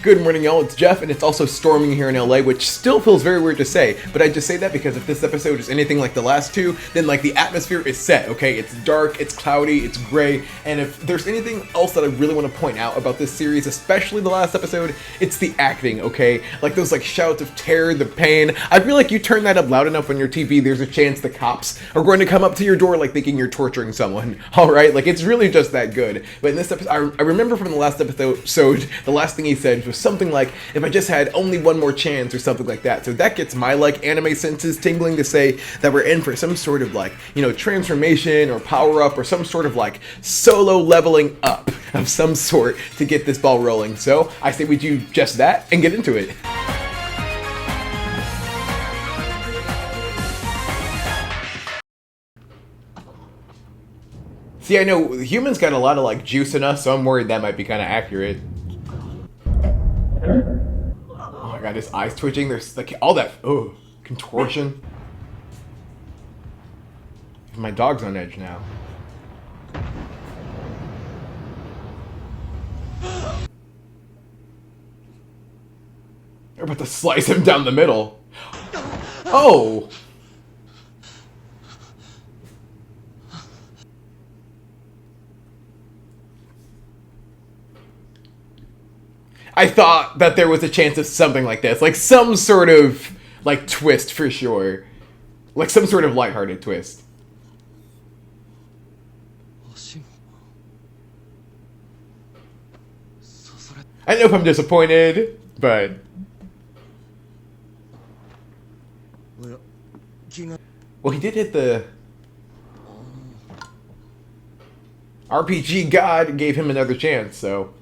Good morning, y'all. It's Jeff, and it's also storming here in LA, which still feels very weird to say, but I just say that because if this episode is anything like the last two, then like the atmosphere is set, okay? It's dark, it's cloudy, it's gray, and if there's anything else that I really want to point out about this series, especially the last episode, it's the acting, okay? Like those like shouts of terror, the pain. I feel like you turn that up loud enough on your TV, there's a chance the cops are going to come up to your door like thinking you're torturing someone, alright? Like it's really just that good. But in this episode, I remember from the last episode, the last thing he said was something like, if I just had only one more chance or something like that. So that gets my like anime senses tingling to say that we're in for some sort of like, you know, transformation or power up or some sort of like solo leveling up of some sort to get this ball rolling. So I say we do just that and get into it. See, I know humans got a lot of like juice in us, so I'm worried that might be kind of accurate. Oh my god, his eyes twitching. There's like all that contortion. My dog's on edge now. They're about to slice him down the middle. Oh! I thought that there was a chance of something like this. Like some sort of, like, twist for sure. Like some sort of lighthearted twist. I don't know if I'm disappointed, but... Well, he did hit the... RPG God gave him another chance, so...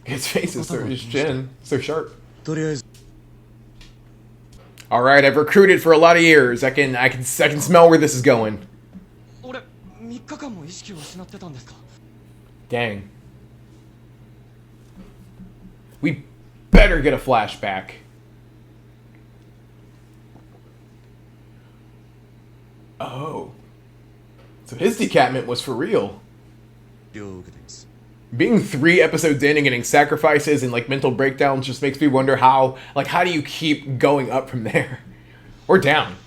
His face is his chin, so sharp. All right, I've recruited for a lot of years. I can smell where this is going. Dang. We better get a flashback. Oh. So his decapment was for real. Being 3 episodes in and getting sacrifices and like mental breakdowns just makes me wonder how do you keep going up from there? Or down?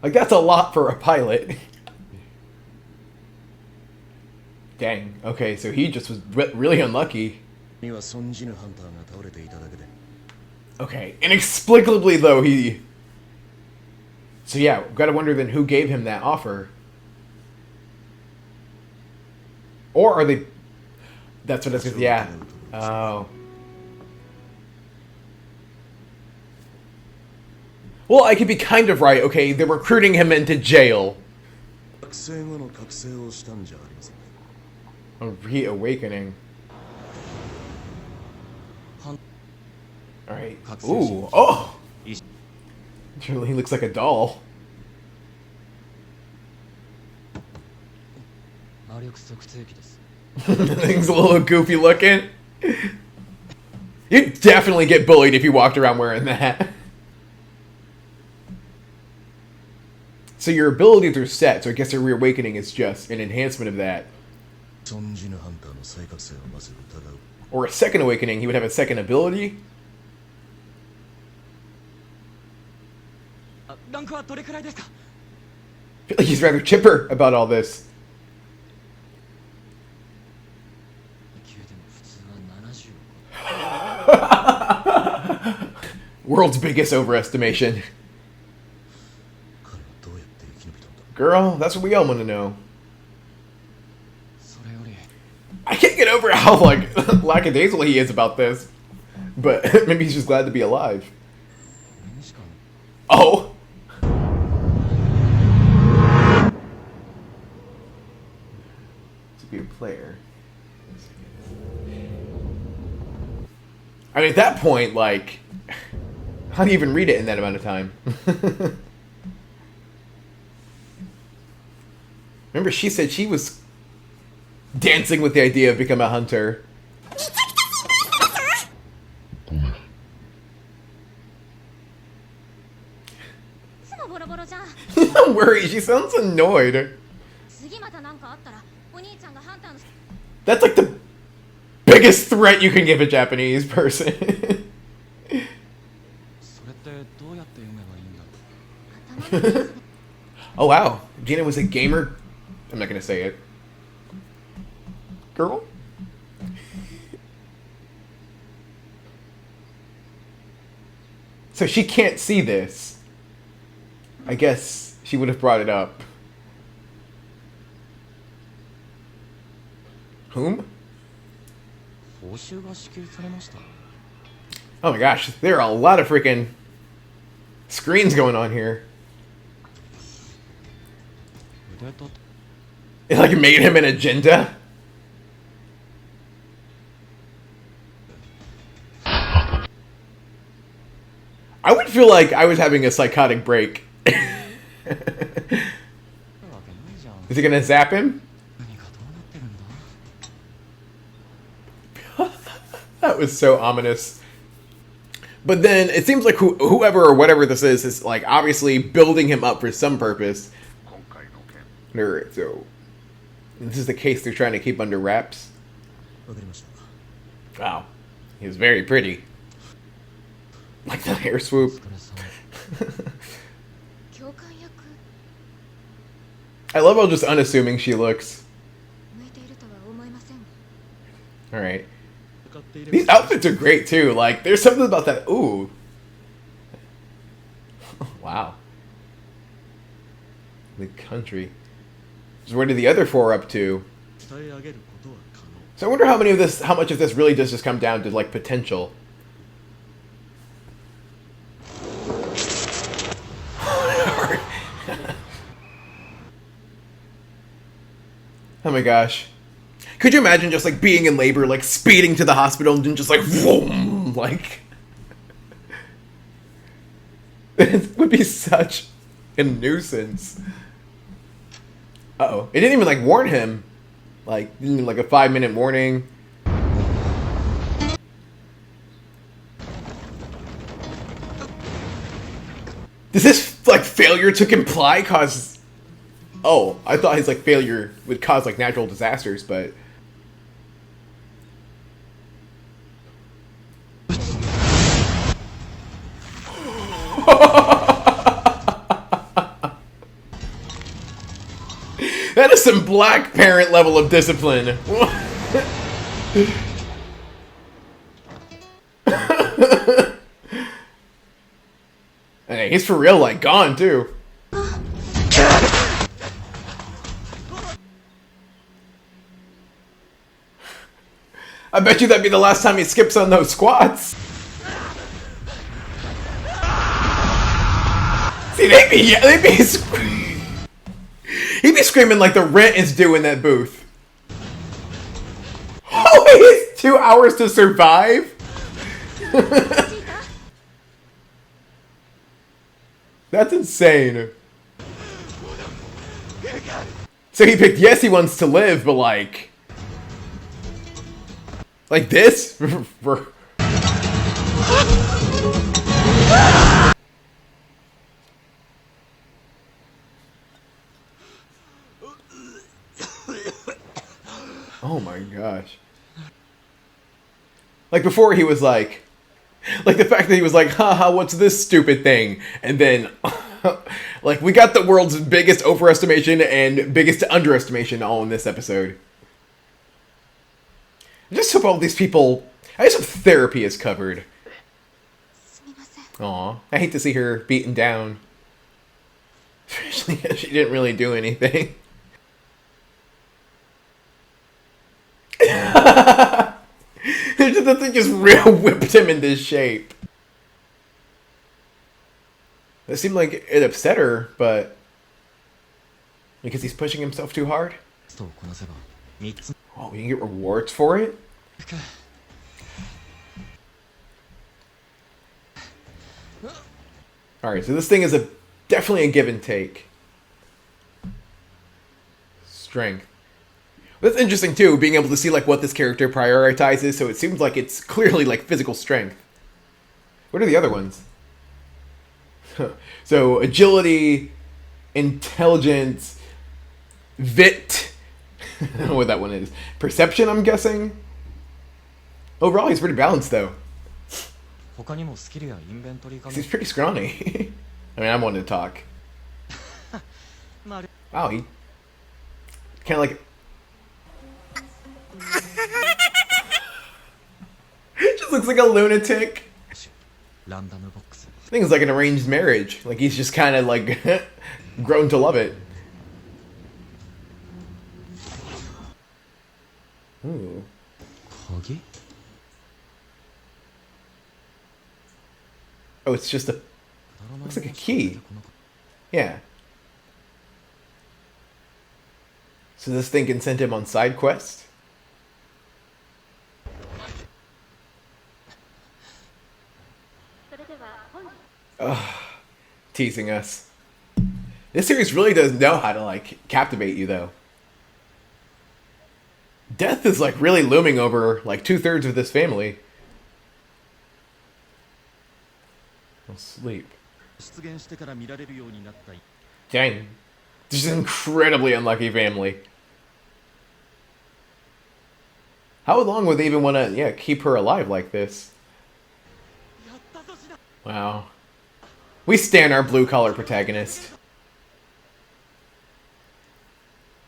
Like that's a lot for a pilot. Dang. Okay, so he just was really unlucky. Okay, inexplicably though he... So yeah, gotta wonder then who gave him that offer. Or are they... That's what I was going to... Yeah. Oh. Well, I could be kind of right. Okay, they're recruiting him into jail. A reawakening. Alright. Ooh. Oh! He looks like a doll. Thing's a little goofy looking. You'd definitely get bullied if you walked around wearing that. So your abilities are set, so I guess a reawakening is just an enhancement of that. Or a second awakening, he would have a second ability? I feel like he's rather chipper about all this. World's biggest overestimation. Girl, that's what we all want to know. I can't get over how, like, lackadaisical he is about this. But maybe he's just glad to be alive. Oh! To be a player. I mean, at that point, like, how do you even read it in that amount of time? Remember, she said she was dancing with the idea of becoming a hunter. I'm worried. She sounds annoyed. That's like the biggest threat you can give a Japanese person. それってどうやって読めばいいんだ Oh wow, Gina was a gamer. I'm not gonna say it. Girl? So she can't see this. I guess she would have brought it up. Whom? 報酬が支給されました Oh my gosh, there are a lot of freaking screens going on here. 腕と It like made him an agenda. I would feel like I was having a psychotic break. あるわけないじゃん Is he gonna zap him? 何がどうなってるんだ That was so ominous. But then it seems like whoever or whatever this is like obviously building him up for some purpose. Alright, so this is the case they're trying to keep under wraps. わかりました Wow, he was very pretty. Like the hair swoop. それさ I love how just unassuming she looks. Alright. 使っていれ These ば outfits are great too. Like, there's something about that. Ooh. Wow. The country. So what are the other four up to? 伝え上げることは可能 So I wonder how much of this really does just come down to like potential. Oh my gosh. Could you imagine just like being in labor, like speeding to the hospital and then just like vroom, like it would be such a nuisance. Uh-oh. It didn't even like warn him. Like didn't even, like a 5-minute warning. Does this like failure to comply cause Oh, I thought his like failure would cause like natural disasters, but that is some black parent level of discipline. Hey, he's for real like gone too. I bet you that'd be the last time he skips on those squats. See, he'd be screaming like the rent is due in that booth. Oh, he has 2 hours to survive? That's insane. So he picked yes, he wants to live, but like this? Oh my gosh. Like before he was like the fact that he was like, haha, what's this stupid thing? And then like we got the world's biggest overestimation and biggest underestimation all in this episode. I just hope all these people, I just hope therapy is covered. Aw, I hate to see her beaten down. Especially if she didn't really do anything. That thing just real whipped him into shape. It seemed like it upset her, but because he's pushing himself too hard. そうこなせば3つ Oh, you can get rewards for it? Alright, so this thing is definitely a give and take. Strength. That's interesting too, being able to see like what this character prioritizes, so it seems like it's clearly like physical strength. What are the other ones? So agility, intelligence, wit, I don't know what that one is. Perception, I'm guessing? Overall, he's pretty balanced, though. 他にもスキルやインベントリー化の He's pretty scrawny. I mean, I'm one to talk. まあ Wow, he... Kind of like... Just looks like a lunatic. ランダムボックス I think it's like an arranged marriage. Like, he's just kind of, like, grown to love it. Ooh. 鍵 Oh, it's just a... Looks like a key. Yeah. So this thing can send him on side quests? Ugh. Teasing us. This series really does know how to, like, captivate you, though. Death is, like, really looming over, like, 2/3 of this family. I'll sleep. 出現してから見られるようになった Dang. This is an incredibly unlucky family. How long would they even want to, yeah, keep her alive like this? Wow. We stan our blue-collar protagonist.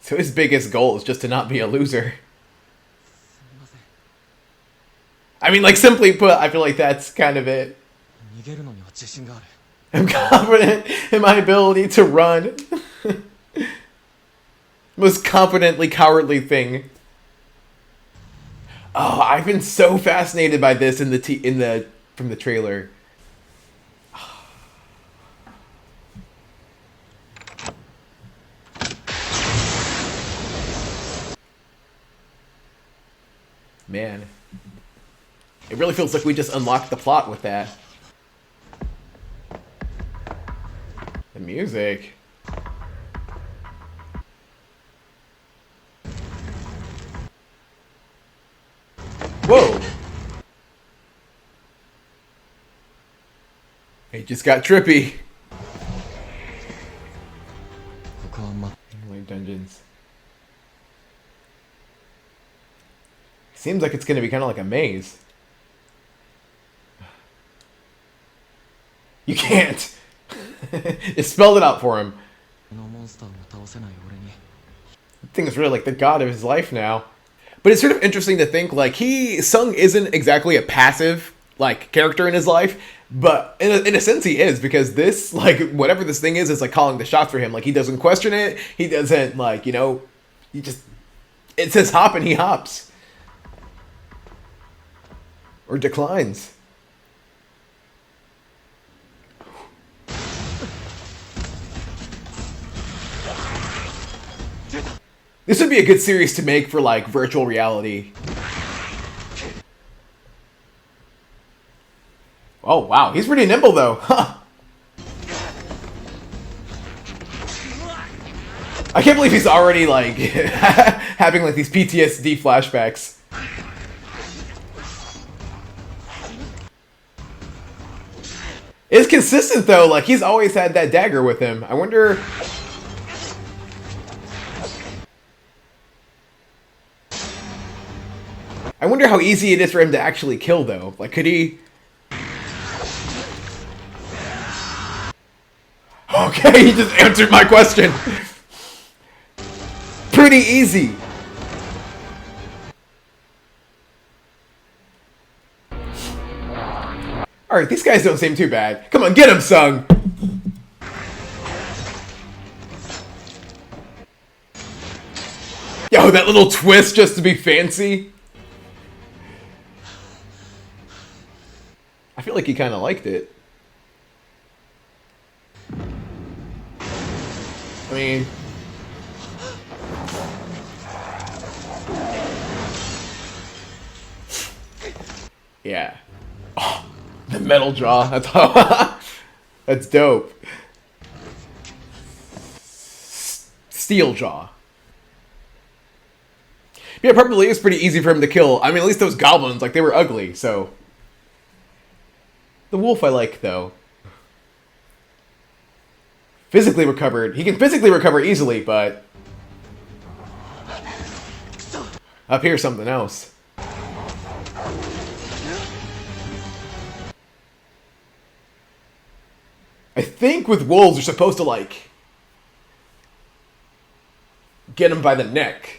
So his biggest goal is just to not be a loser. I mean, like, simply put, I feel like that's kind of it. 逃げるのには自信がある I'm confident in my ability to run. Most confidently cowardly thing. Oh, I've been so fascinated by this in the from the trailer. Man. It really feels like we just unlocked the plot with that. The music. Whoa! It just got trippy. ここはま Like dungeons. Seems like it's gonna be kind of like a maze. You can't! It spelled it out for him. のモンスターを倒せない俺に The thing is really like the god of his life now. But it's sort of interesting to think, like, Sung isn't exactly a passive, like, character in his life, but in a sense he is, because this, like, whatever this thing is like calling the shots for him. Like, he doesn't question it, he doesn't, like, you know, he just, it says hop and he hops. Or declines. This would be a good series to make for, like, virtual reality. Oh, wow. He's pretty nimble, though. Huh. I can't believe he's already, like, having, like, these PTSD flashbacks. It's consistent, though. Like, he's always had that dagger with him. I wonder... I wonder how easy it is for him to actually kill, though. Like, could he... Okay, he just answered my question. Pretty easy. Alright, these guys don't seem too bad. Come on, get him, Sung! Yo, that little twist just to be fancy. I feel like he kind of liked it. I mean... Yeah. Oh, the metal jaw. That's that's dope. Steel jaw. Yeah, probably is pretty easy for him to kill. I mean, at least those goblins, like, they were ugly, so... The wolf I like, though. Physically recovered. He can physically recover easily, but... Up here, something else. I think with wolves, you're supposed to, like, get him by the neck.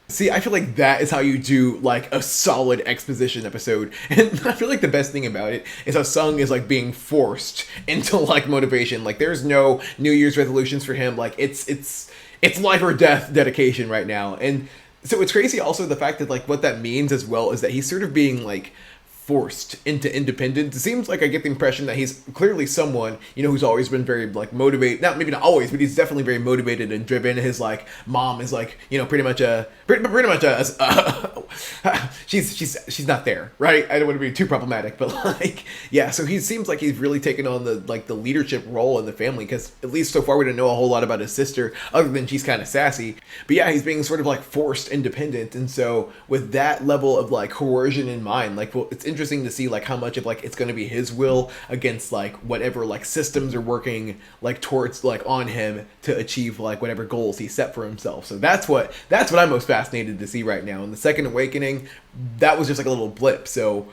See, I feel like that is how you do, like, a solid exposition episode. And I feel like the best thing about it is how Sung is, like, being forced into, like, motivation. Like, there's no New Year's resolutions for him. Like, it's life or death dedication right now. And so it's crazy also the fact that, like, what that means as well is that he's sort of being, like, forced into independence. It seems like I get the impression that he's clearly someone, you know, who's always been very, like, motivated. Not, maybe not always, but he's definitely very motivated and driven. His, like, mom is, like, you know, pretty much she's not there, right? I don't want to be too problematic, but, like, yeah, so he seems like he's really taken on the, like, the leadership role in the family, because at least so far we don't know a whole lot about his sister, other than she's kind of sassy. But yeah, he's being sort of, like, forced independent, and so with that level of, like, coercion in mind, like, well, it's interesting to see, like, how much of, like, it's going to be his will against, like, whatever, like, systems are working, like, towards, like, on him to achieve, like, whatever goals he set for himself. So that's what I'm most fascinated to see right now. In the Second Awakening, that was just, like, a little blip. So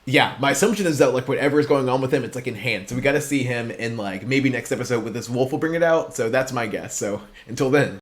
yeah, my assumption is that, like, whatever is going on with him, it's, like, enhanced. So we got to see him in, like, maybe next episode with this wolf will bring it out. So that's my guess. So until then.